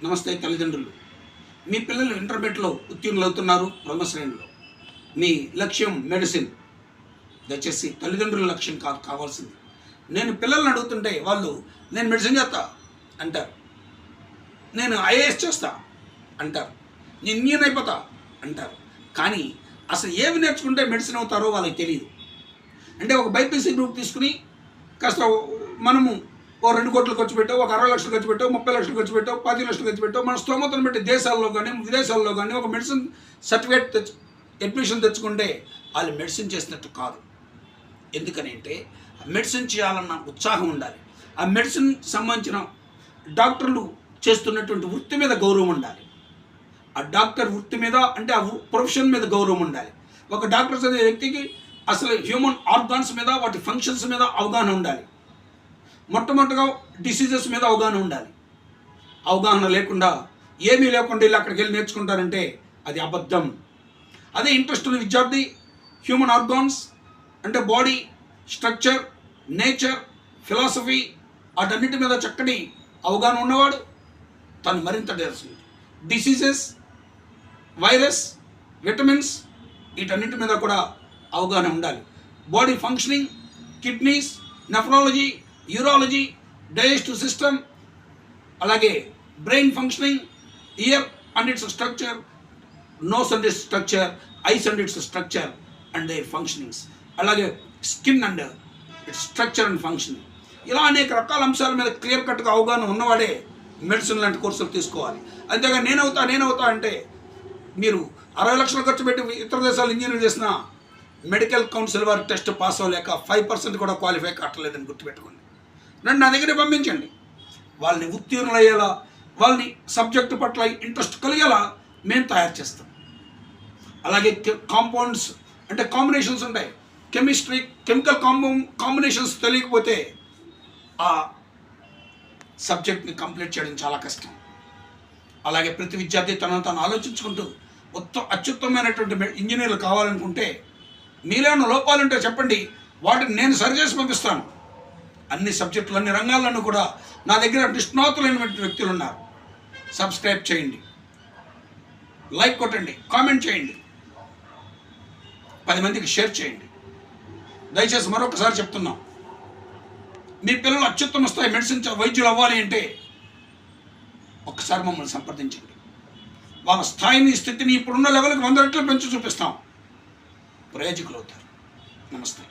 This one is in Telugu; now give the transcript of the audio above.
నమస్తే తల్లిదండ్రులు. మీ పిల్లలు ఇంటర్మీడియట్లో ఉత్తీర్ణులు అవుతున్నారు, ప్రొఫెసరీలో. మీ లక్ష్యం మెడిసిన్. దయచేసి తల్లిదండ్రుల లక్ష్యం కావాల్సింది. నేను పిల్లల్ని అడుగుతుంటే వాళ్ళు నేను మెడిసిన్ చేస్తా అంటారు, నేను ఐఏఎస్ చేస్తా అంటారు, నేను ఇంజనీర్ అయిపోతా అంటారు. కానీ అసలు ఏమి నేర్చుకుంటే మెడిసిన్ అవుతారో వాళ్ళకి తెలియదు. అంటే ఒక బైపీసీ గ్రూప్ తీసుకుని కాస్త మనము ఓ 2 కోట్లు ఖర్చు పెట్టావు, ఒక 60 లక్షలు ఖర్చు పెట్టావు, 30 లక్షలు ఖర్చు పెట్టావు, 10 లక్షలు ఖర్చు పెట్టావు, మన స్తోమతను బట్టి దేశాల్లో కానీ విదేశాల్లో కానీ ఒక మెడిసిన్ సర్టిఫికేట్ అడ్మిషన్ తెచ్చుకుంటే వాళ్ళు మెడిసిన్ చేసినట్టు కాదు. ఎందుకని అంటే మెడిసిన్ చేయాలన్న ఉత్సాహం ఉండాలి. ఆ మెడిసిన్ సంబంధించిన డాక్టర్లు చేస్తున్నటువంటి వృత్తి మీద గౌరవం ఉండాలి. ఆ డాక్టర్ వృత్తి మీద అంటే ఆ ప్రొఫెషన్ మీద గౌరవం ఉండాలి. ఒక డాక్టర్ చదివే వ్యక్తికి అసలు హ్యూమన్ ఆర్గాన్స్ మీద, వాటి ఫంక్షన్స్ మీద అవగాహన ఉండాలి. మొట్టమొదటిగా డిసీజెస్ మీద అవగాహన ఉండాలి. అవగాహన లేకుండా ఏమీ లేకుండా వీళ్ళు అక్కడికి వెళ్ళి నేర్చుకుంటారంటే అది అబద్ధం. అదే ఇంట్రెస్ట్ ఉన్న విద్యార్థి హ్యూమన్ ఆర్గాన్స్ అంటే బాడీ స్ట్రక్చర్, నేచర్, ఫిలాసఫీ వాటన్నిటి మీద చక్కటి అవగాహన ఉన్నవాడు తను మరింత డిసీజెస్, వైరస్, విటమిన్స్ వీటన్నిటి మీద కూడా అవగాహన ఉండాలి. Body functioning, kidneys, nephrology, urology, digestive system, అలాగే brain functioning, ear and its structure, nose and its structure, eyes and its structure and their functionings, అలాగే skin and its structure and functioning. ఇలా అనేక రకాల అంశాల మీద క్లియర్ కట్గా అవగాహన ఉన్నవాడే మెడిసిన్ లాంటి కోర్సులు తీసుకోవాలి. అంతేగా నేనవుతా అంటే మీరు 60 లక్షలు ఖర్చు పెట్టి ఇతర దేశాలు ఇంజనీర్ చేసిన మెడికల్ కౌన్సిల్ వారి టెస్ట్ పాస్ అవ్వలేక 5% కూడా క్వాలిఫై కావట్లేదని గుర్తుపెట్టుకోండి. నన్ను నా దగ్గరే పంపించండి. వాళ్ళని ఉత్తీర్ణులు అయ్యేలా, వాళ్ళని సబ్జెక్టు పట్ల ఇంట్రెస్ట్ కలిగేలా మేము తయారు చేస్తాం. అలాగే కాంపౌండ్స్ అంటే కాంబినేషన్స్ ఉంటాయి. కెమిస్ట్రీ, కెమికల్ కాంబినేషన్స్ తెలియకపోతే ఆ సబ్జెక్ట్ని కంప్లీట్ చేయడం చాలా కష్టం. అలాగే ప్రతి విద్యార్థి తనను తాను ఆలోచించుకుంటూ అత్యుత్తమైనటువంటి ఇంజనీర్లు కావాలనుకుంటే మీలో ఉన్న లోపాలుంటే చెప్పండి, వాటిని నేను సరిచేసి పంపిస్తాను. అన్ని సబ్జెక్టులు, అన్ని రంగాల్లోనూ కూడా నా దగ్గర నిష్ణాతులైనటువంటి వ్యక్తులు ఉన్నారు. సబ్స్క్రైబ్ చేయండి, లైక్ కొట్టండి, కామెంట్ చేయండి, 10 మందికి షేర్ చేయండి. దయచేసి మరొకసారి చెప్తున్నాం, మీ పిల్లలు అత్యుత్తమ స్థాయి మెడిసిన్ వైద్యులు అవ్వాలి అంటే ఒక్కసారి మమ్మల్ని సంప్రదించండి. వాళ్ళ స్థాయిని, స్థితిని ఇప్పుడున్న లెవెల్కి 100 రెట్లు పెంచి చూపిస్తాం. ప్రయోజకులు అవుతారు. నమస్తే.